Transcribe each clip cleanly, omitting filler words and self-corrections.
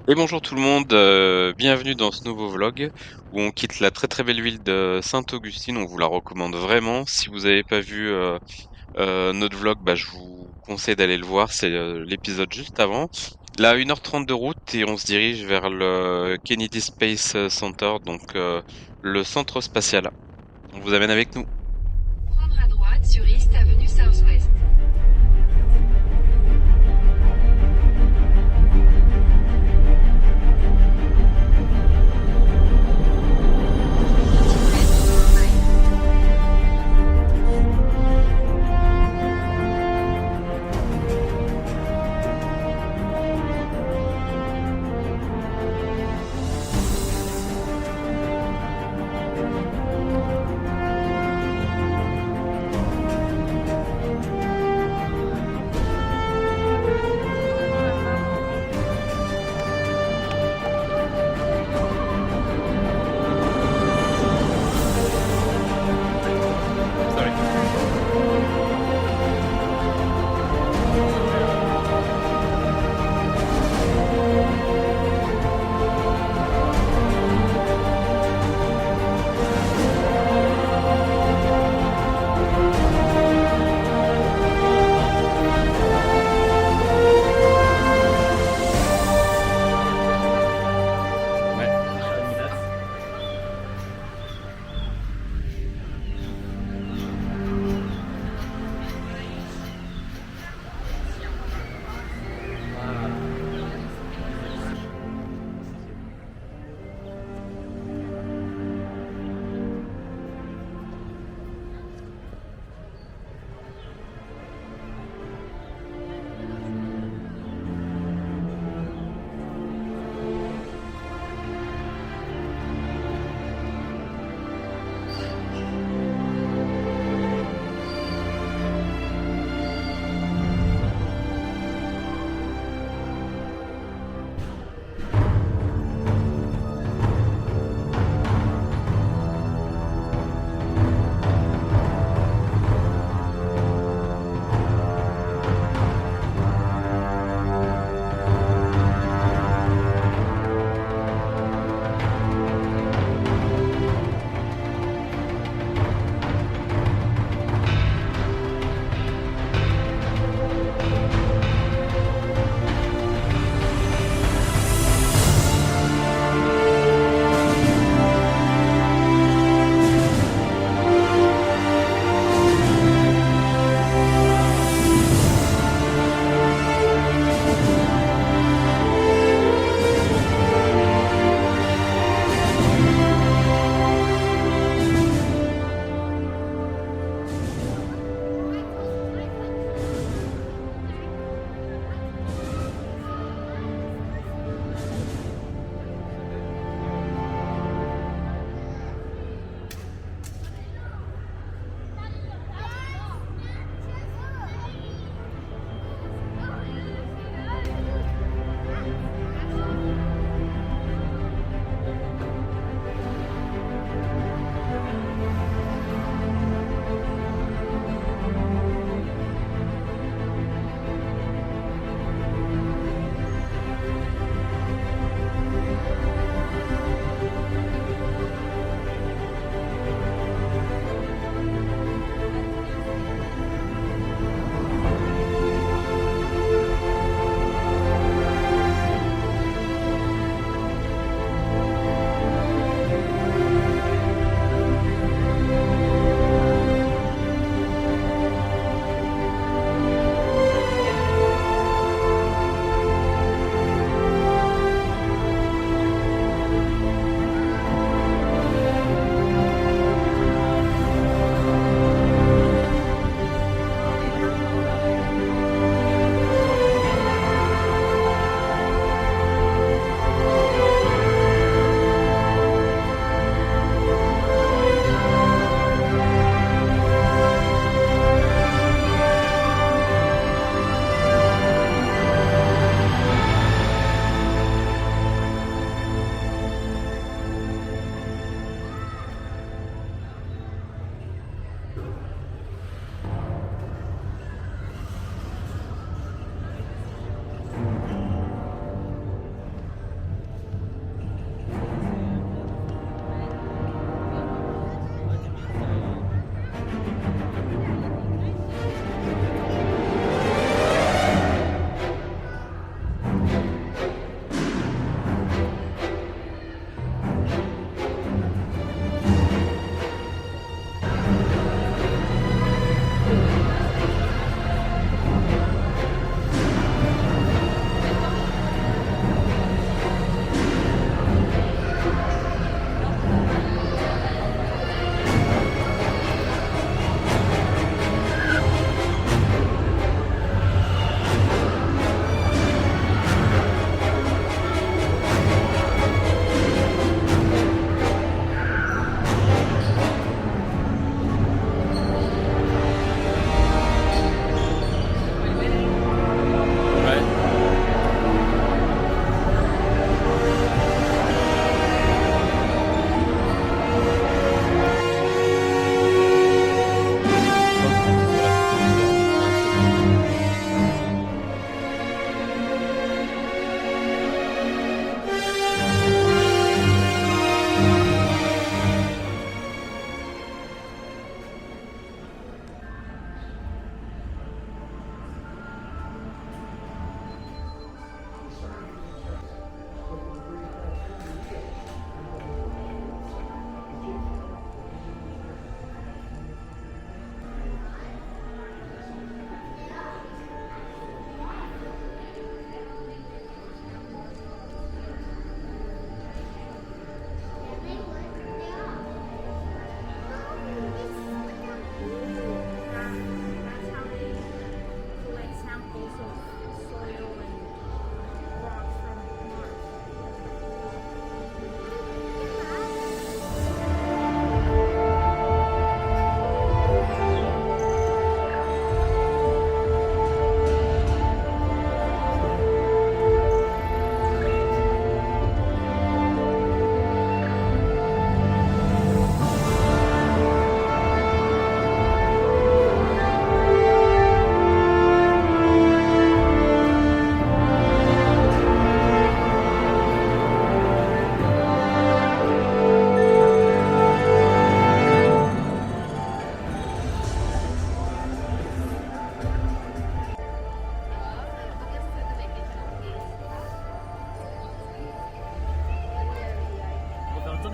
Et bonjour tout le monde, bienvenue dans ce nouveau vlog où on quitte la très très belle ville de Saint-Augustine. On vous la recommande vraiment. Si vous n'avez pas vu notre vlog, bah, je vous conseille d'aller le voir. C'est l'épisode juste avant. Là, 1h30 de route et on se dirige vers le Kennedy Space Center, donc le centre spatial. On vous amène avec nous. Prendre à droite sur East Avenue Southwest.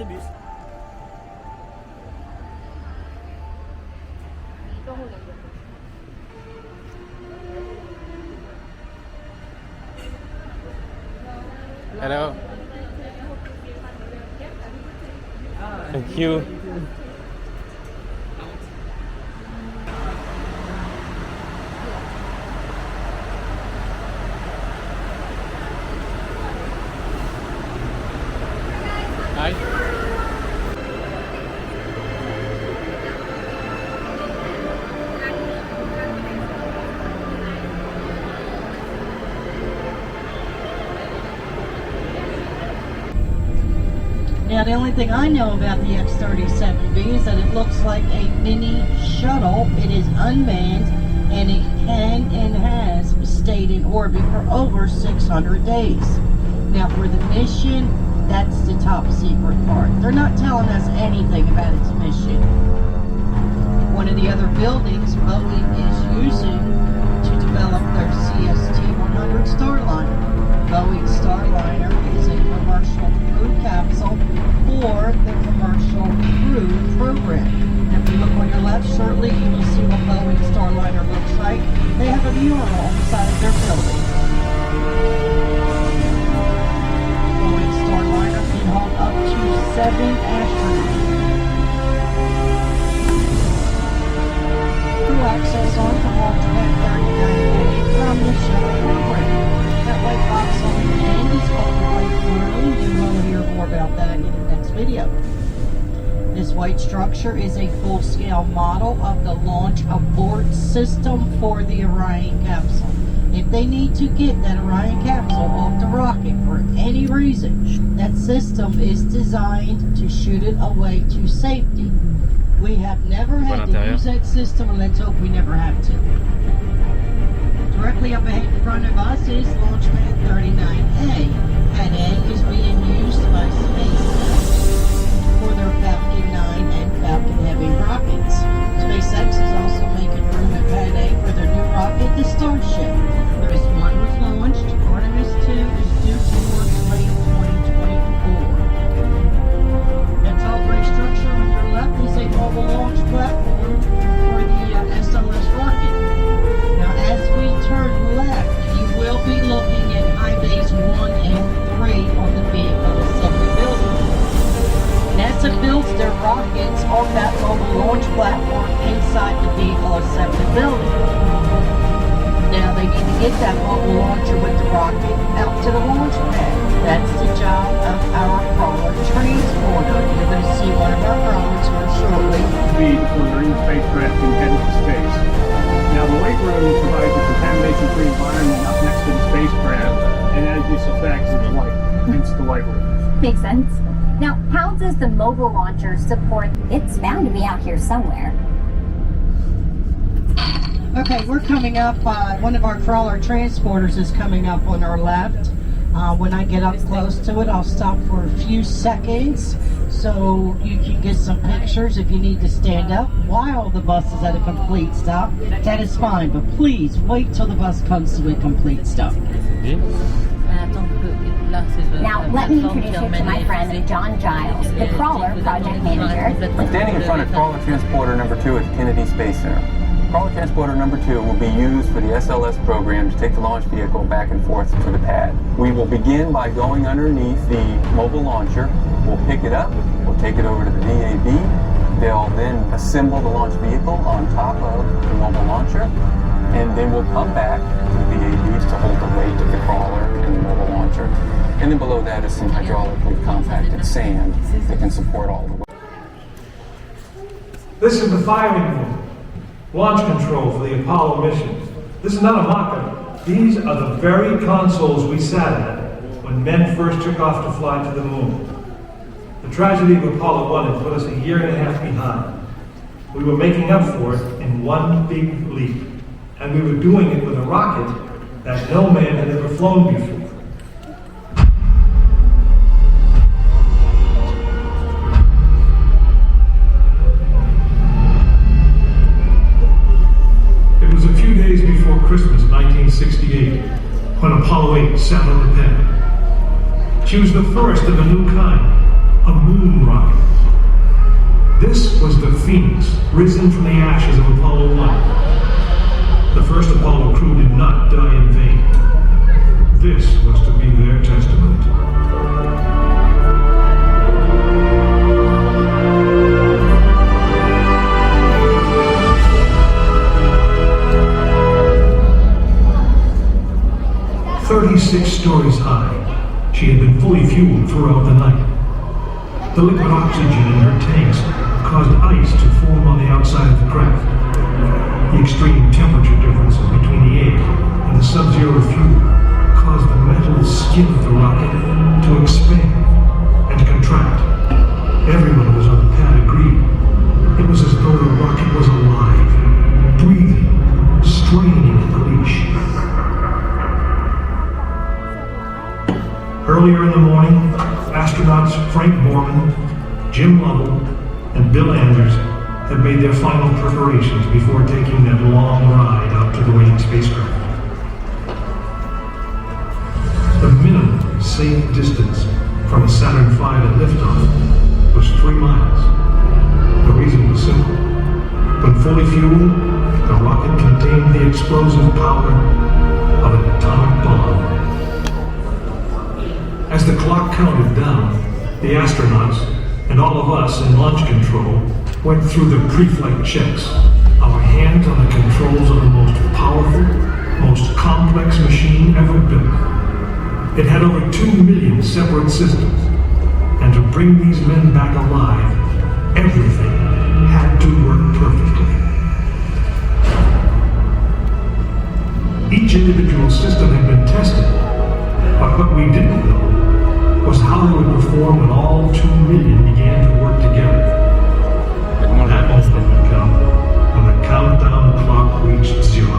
le bus. Hello. Thank you. Hi. Now, the only thing I know about the X-37B is that it looks like a mini shuttle. It is unmanned, and it can and has stayed in orbit for over 600 days. Now, for the mission, that's the top secret part. They're not telling us anything about its mission. One of the other buildings Boeing is using to develop their CST-100 Starliner. Boeing Starliner is a commercial crew capsule for the commercial crew program. If you look on your left shortly, you will see what Boeing Starliner looks like. They have a mural on the side of their building. Boeing Starliner can hold up to 7 astronauts. Crew access on to launch pad 39A from the shuttle program. That white box on the end is called the white room. You will hear more about that in the next video. This white structure is a full-scale model of the launch abort system for the Orion capsule. If they need to get that Orion capsule off the rocket for any reason, that system is designed to shoot it away to safety. We have never had to use that system, and let's hope we never have to. Directly up ahead in front of us is launch pad 39A. Pad A is being used by SpaceX for their Falcon 9 and Falcon Heavy rockets. SpaceX is also making room at Pad A for their new rocket, the Starship. Artemis 1 was launched. Artemis 2 is due to launch late 2024. That tall gray structure on your left is a mobile launch platform for the SLS rocket. Now, as we turn left, you will be looking at high bays 1 and 3 on the vehicle assembly building. NASA builds their rockets on that mobile launch platform inside the vehicle assembly building. Now, they need to get that mobile launcher with the rocket out to the launch pad. That's the job of our crawler transporter. You're going to see one of our crawlers here shortly. Speed for marine spacecraft and head into space. Now, the weight room provides a contamination-free environment up next to the spacecraft, and as this affects its light, hence the white room. Makes sense. Now, how does the mobile launcher support? It's bound to be out here somewhere. Okay, we're coming up. One of our crawler transporters is coming up on our left. When I get up close to it, I'll stop for a few seconds so you can get some pictures. If you need to stand up while the bus is at a complete stop, that is fine. But please wait till the bus comes to a complete stop. Now, let me introduce you to my friend, John Giles, the crawler project manager. I'm standing in front of crawler transporter number 2 at Kennedy Space Center. Crawler transporter number 2 will be used for the SLS program to take the launch vehicle back and forth to the pad. We will begin by going underneath the mobile launcher. We'll pick it up, we'll take it over to the VAB. They'll then assemble the launch vehicle on top of the mobile launcher, and then we'll come back to the VAB to hold the weight of the crawler and the mobile launcher. And then below that is some hydraulically compacted sand that can support all the weight. This is the firing room. Launch control for the Apollo missions. This is not a mock-up. These are the very consoles we sat at when men first took off to fly to the moon. The tragedy of Apollo 1 had put us a year and a half behind. We were making up for it in one big leap, and we were doing it with a rocket that no man had ever flown before. Christmas 1968, when Apollo 8 sat on the pad. She was the first of a new kind, a moon rocket. This was the Phoenix, risen from the ashes of Apollo 1. The first Apollo crew did not die in vain. This was to be their testament. "36 stories high, she had been fully fueled throughout the night. The liquid oxygen in her tanks caused ice to form on the outside of the craft. The extreme temperature differences between the air and the sub-zero fuel caused the metal skin of the rocket to expand and contract. Everyone who was on the pad agreed. It was as though the rocket was alive, breathing, straining at the leash. Earlier in the morning, astronauts Frank Borman, Jim Lovell, and Bill Anders had made their final preparations before taking that long ride out to the waiting spacecraft. The minimum safe distance from Saturn V at liftoff was 3 miles. The reason was simple. When fully fueled, the rocket contained the explosive power of an atomic bomb. As the clock counted down, the astronauts and all of us in launch control went through the pre-flight checks. Our hands on the controls of the most powerful, most complex machine ever built. It had over 2 million separate systems, and to bring these men back alive, everything had to work perfectly. Each individual system had been tested, but what we didn't know was how they would perform when all 2 million began to work together. That moment would come when the countdown clock reached 0.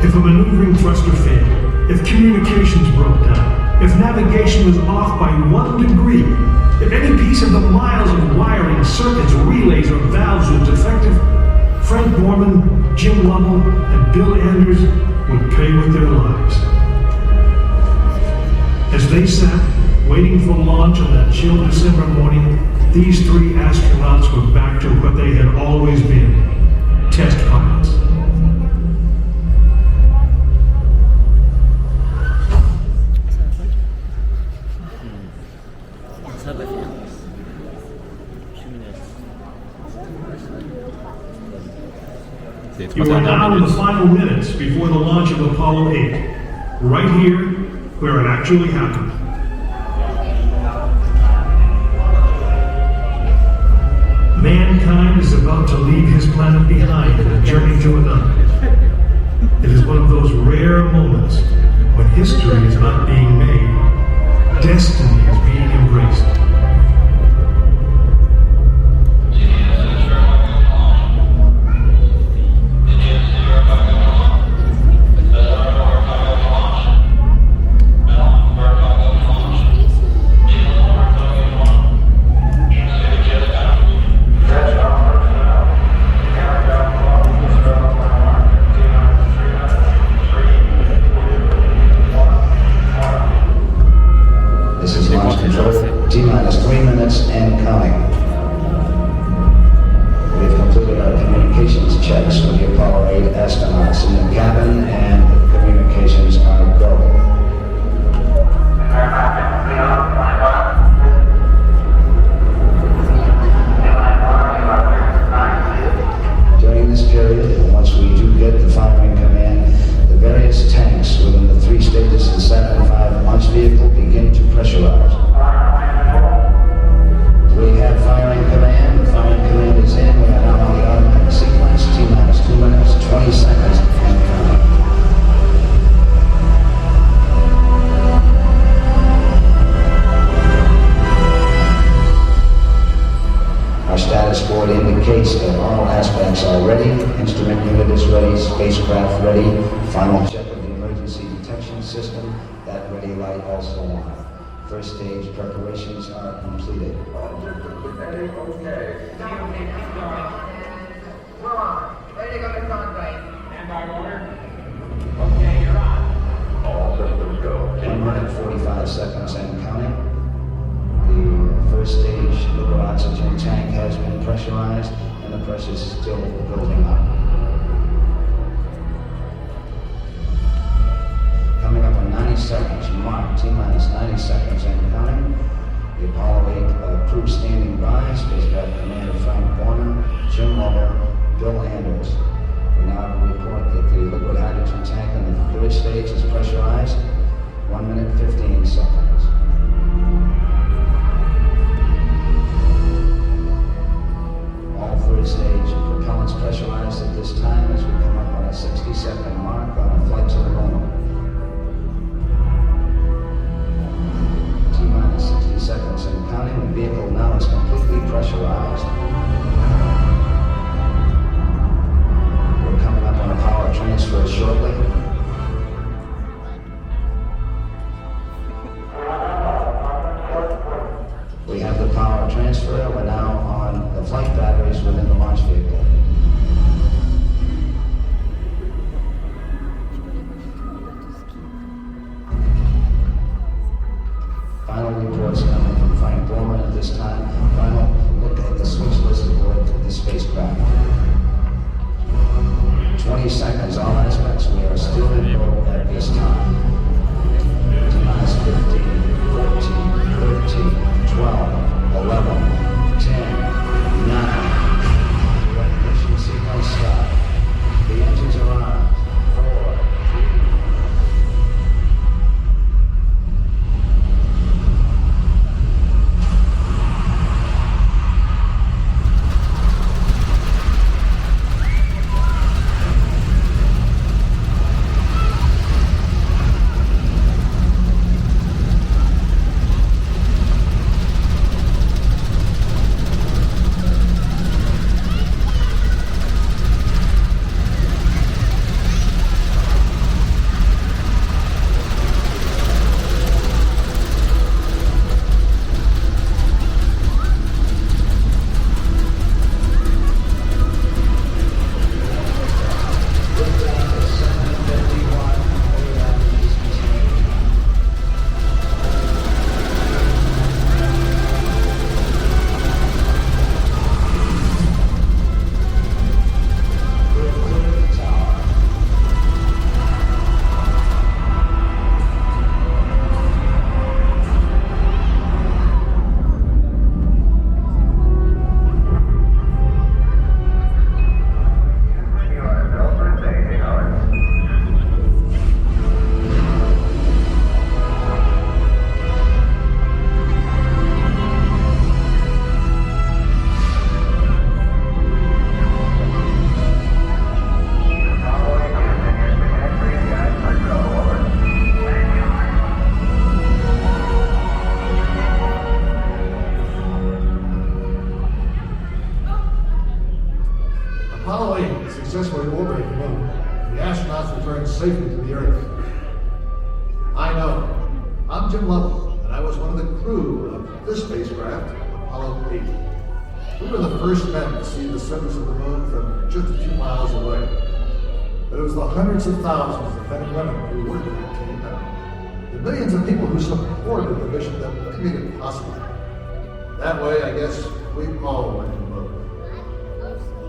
If a maneuvering thruster failed, if communications broke down, if navigation was off by 1 degree, if any piece of the miles of wiring, circuits, relays, or valves was defective, Frank Borman, Jim Lovell, and Bill Anders would pay with their lives. As they sat, waiting for launch on that chill December morning, these 3 astronauts were back to what they had always been, test pilots. You are now in the final minutes before the launch of Apollo 8, right here where it actually happened. Mankind is about to leave his planet behind and journey to another. It is one of those rare moments when history is not being made, destiny is being embraced. First stage preparations are completed. Okay. We're on. Ready to go to contact. Stand by order. Okay, you're on. All seconds and counting. The first stage liquid oxygen tank has been pressurized and the pressure is still building up. Coming up on 90 seconds, mark, T-minus 90 seconds and counting. The Apollo 8 crew standing by, spacecraft commander Frank Borman, Jim Lovell, Bill Anders. We now report that the liquid hydrogen tank on the third stage is pressurized, 1 minute 15 seconds. All third stage propellants pressurized at this time as we come up on a 60-second mark on a flight to the moon. T-minus 60 seconds and counting. The vehicle now is completely pressurized. We're coming up on a power transfer shortly. We have the power transfer. We're now on the flight batteries within the launch vehicle. Final reports coming from Frank Borman at this time. Final look at the switch list aboard the spacecraft. 20 seconds, all aspects. We are still in roll at this time. T-minus 15, 14, 13, 12, 11, 10, 9. Ignition signal start. The engines are on. 4, 3. Apollo 8 successfully orbited the moon. The astronauts returned safely to the Earth. I know. I'm Jim Lovell, and I was one of the crew of this spacecraft, Apollo 8. We were the first men to see the surface of the moon from just a few miles away. But it was the hundreds of thousands of men and women who worked with the team, and the millions of people who supported the mission that really made it possible. That way, I guess, we all went to the moon.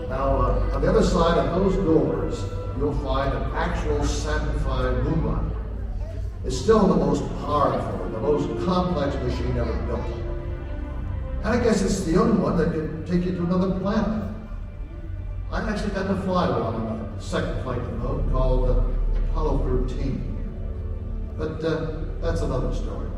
Now, on the other side of those doors, you'll find an actual Saturn V moon rocket. It's still the most powerful, the most complex machine ever built. And I guess it's the only one that can take you to another planet. I actually got to fly one on a second flight to the moon called Apollo 13. But that's another story.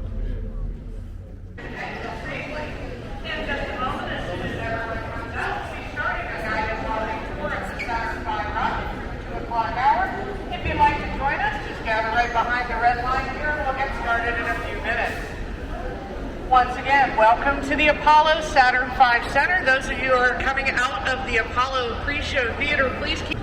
If you'd like to join us, just gather right behind the red line here and we'll get started in a few minutes. Once again, welcome to the Apollo Saturn V Center. Those of you who are coming out of the Apollo pre-show theater, please keep...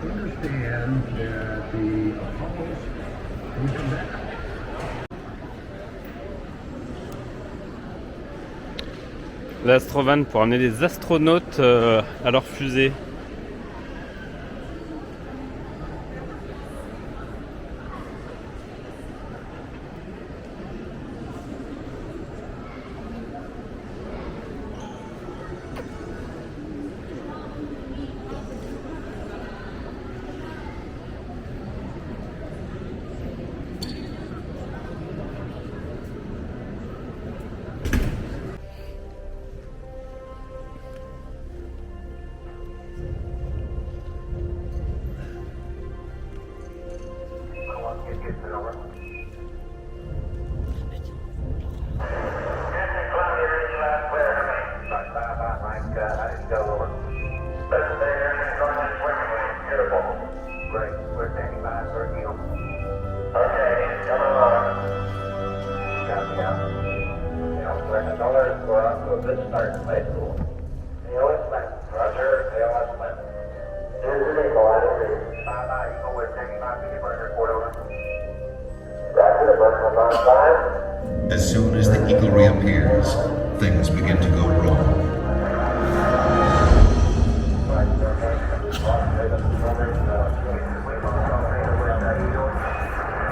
Understand that the Apollos will come back. l'astrovan pour amener les astronautes à leur fusée. As soon as the eagle reappears, things begin to go wrong.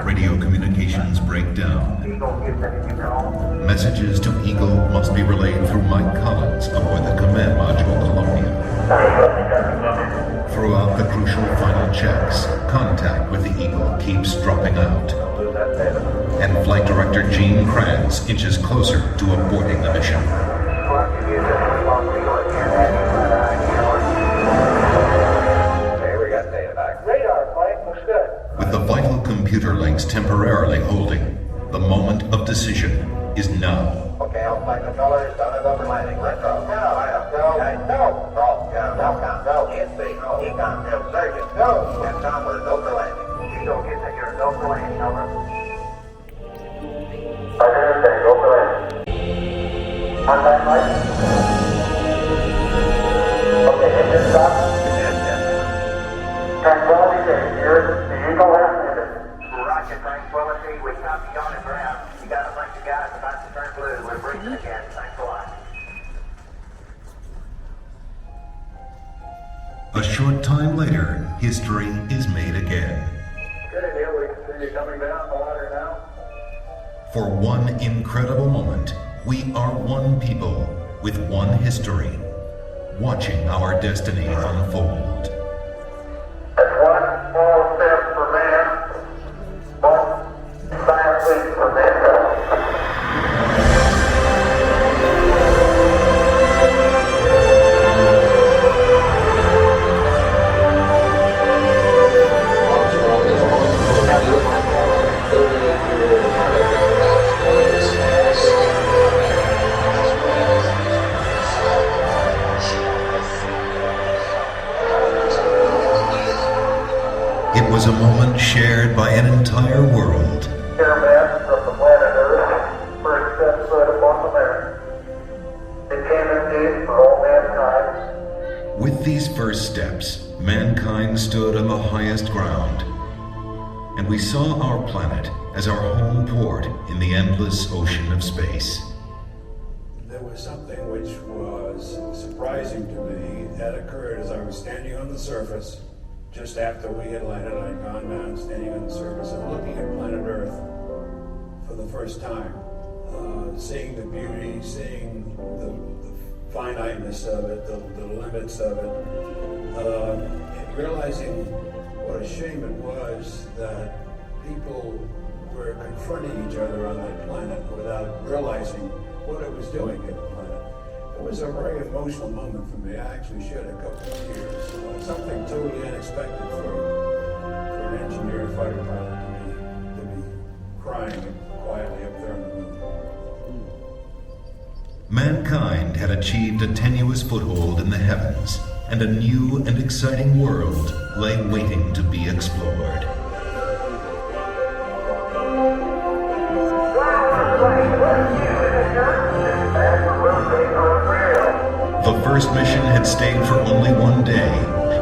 Radio communications break down. Messages to Eagle must be relayed through Mike Collins aboard the command module Columbia. Throughout the crucial final checks, contact with the Eagle keeps dropping out. And Flight Director Gene Kranz inches closer to aborting the mission. With the vital computer links temporarily holding, the moment of decision is now. Okay, I'll flag the colors, down and over landing. Let's go. Go. Econ, Sergeant, go. And Tom, we're go for landing. You don't get that, you're go for landing, over. Go for landing. Contact light. Okay, engine stop. Tranquility Base here. The Eagle has landed. Roger, Tranquility. We copy you on the ground. You got a bunch of guys about to turn blue. We're breaching again. Thanks a lot. A short time later, history is made again. Okay, Neil, we can see you coming down the ladder now. For one incredible moment, we are one people with one history, watching our destiny unfold. That's one small step for man, one giant leap for mankind. It was a moment shared by an entire world. Here, man, from the planet Earth, first step foot upon the land. It came indeed for all mankind. With these first steps, mankind stood on the highest ground, and we saw our planet as our home port in the endless ocean of space. There was something which was surprising to me that occurred as I was standing on the surface. Just after we had landed, I'd gone down, standing on the surface and looking at planet Earth for the first time. Seeing the beauty, seeing the finiteness of it, the limits of it, and realizing what a shame it was that people were confronting each other on that planet without realizing what it was doing to the planet. It was a very emotional moment for me. I actually shed a couple of tears. Something totally unexpected for an engineer fighter pilot to be crying quietly up there on the moon. Mankind had achieved a tenuous foothold in the heavens, and a new and exciting world lay waiting to be explored. The first mission had stayed for only one day,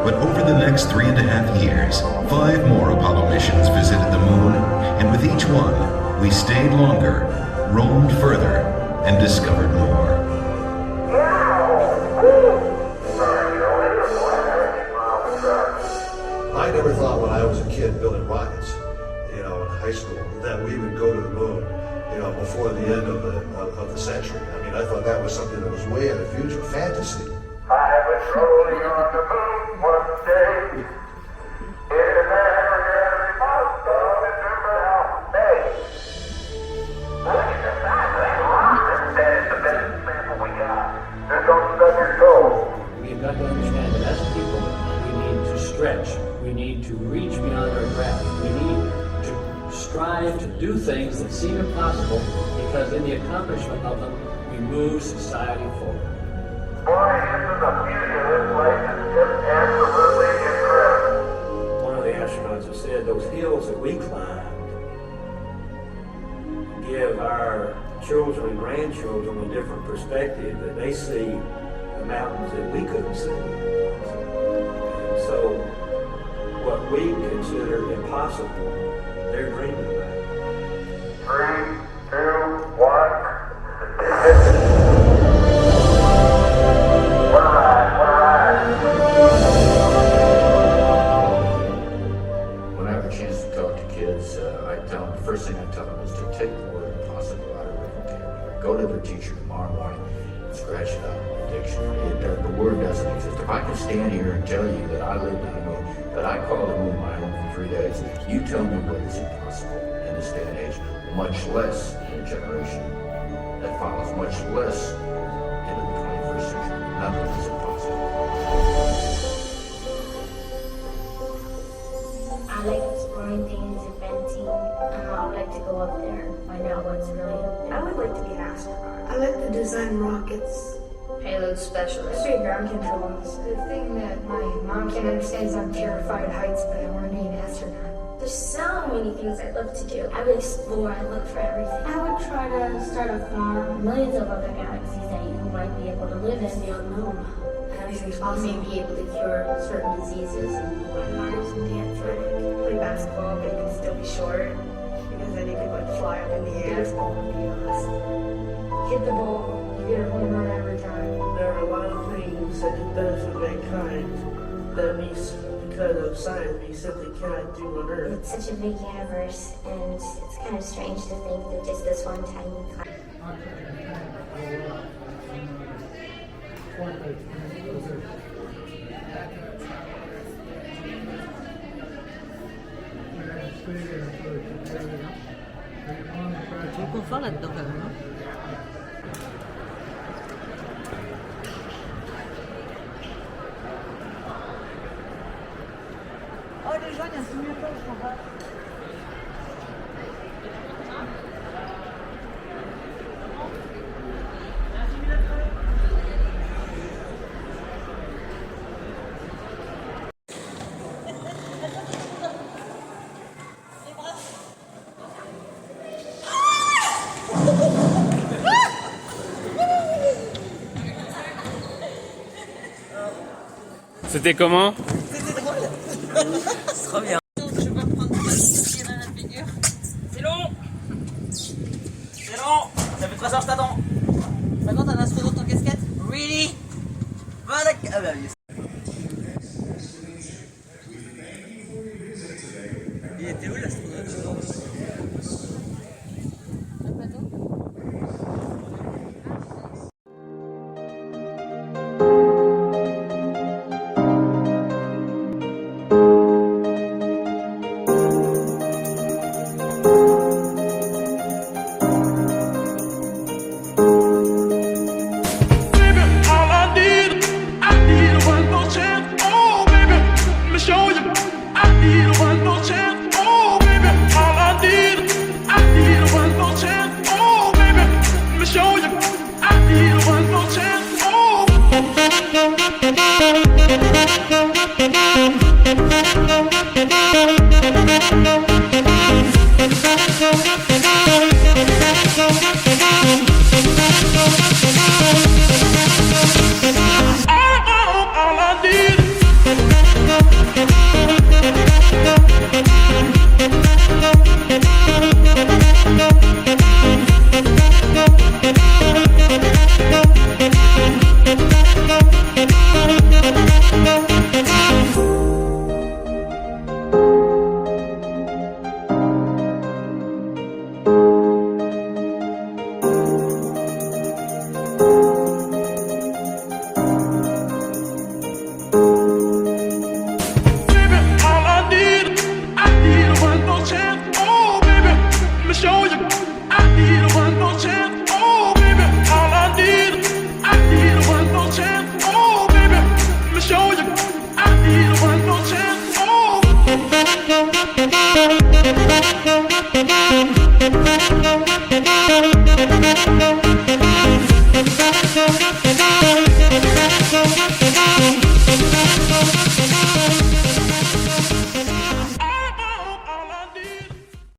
but over the next 3.5 years, 5 more Apollo missions visited the moon, and with each one, we stayed longer, roamed further, and discovered more. century. I mean, I thought that was something that was way in the future, fantasy. I was rolling on the moon one day. In every month of May. Look at the size of that rock. That is the best example we got. Just don't stub your toe. We've got to understand that as people, we need to stretch. We need to reach beyond our grasp. We need to strive to do things that seem impossible because in the accomplishment of them, we move society forward. Boy, isn't the beauty of this place is just absolutely incredible. One of the astronauts has said those hills that we climbed give our children and grandchildren a different perspective, that they see the mountains that we couldn't see. And so what we consider impossible, they're dreaming about. 3, 2, 1. When I have a chance to talk to kids, I tell them, the first thing I tell them is to take the word impossible out of their vocabulary. Go to their teacher tomorrow morning and scratch it out in the dictionary. The word doesn't exist. If I can stand here and tell you that I lived on the moon, that I called the moon my home for 3 days, you tell me what is impossible in this day and age, much less in a generation that follows, much less into the 21st century. Nothing is impossible. I like exploring things, inventing. I would like to go up there and find out what's really up there. I would like to be an astronaut. I like to design rockets. Payload specialist. I'd be ground controls. The thing that my mom can't understand is I'm terrified of heights, but I want to be an astronaut. There's so many things I'd love to do. I would explore, I'd look for everything. I would try to start a farm. Millions of other galaxies that you might be able to live in the unknown. Anything's You possible. may be able to cure certain diseases and Mars and dance right. Play basketball, but you can still be short. Because then you could like fly up in the air. Baseball would be awesome. Hit the ball, you get a home run every time. There are a lot of things that it does for mankind that we, because of science, we simply cannot do on Earth. It's such a big universe, and it's kind of strange to think that just this one tiny planet. Tout le confort là-dedans quand même. Hein. Oh, les gens, il y a un simulateur, je comprends. C'était comment? C'était drôle. C'est trop bien. Je vais pas prendre de tirer à la figure. C'est long. C'est long. Ça fait 3 heures, je t'attends. Par contre, t'as un astronaute en casquette? Really? Voilà. Ah bah oui. Il était où l'astronaute? show